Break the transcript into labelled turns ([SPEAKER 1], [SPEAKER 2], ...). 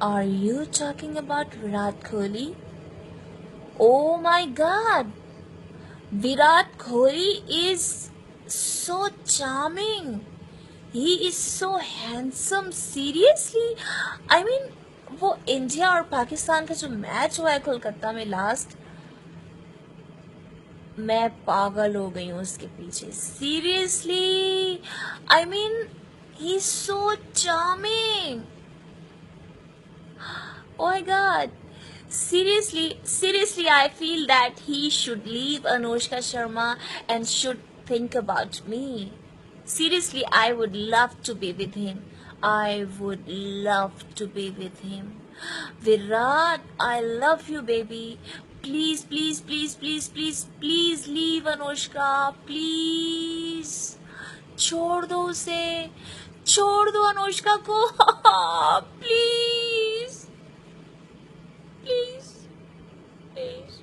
[SPEAKER 1] Are you talking about Virat Kholi? Oh my god! Virat Kholi is so charming. He is so handsome. Seriously? I mean, वो India और पाकिस्तान का जो match हुआ है कोलकाता में last, मैं पागल हो गई हूँ उसके पीछे. Seriously? I mean, he's so charming. Oh my god. Seriously, I feel that he should leave Anushka Sharma and should think about me. Seriously, I would love to be with him. I would love to be with him. Virat, I love you, baby. Please, please, please, please, please, please leave Anushka. Please. छोड़ दो उसे. छोड़ दो अनुष्का को. Please. Please. Please.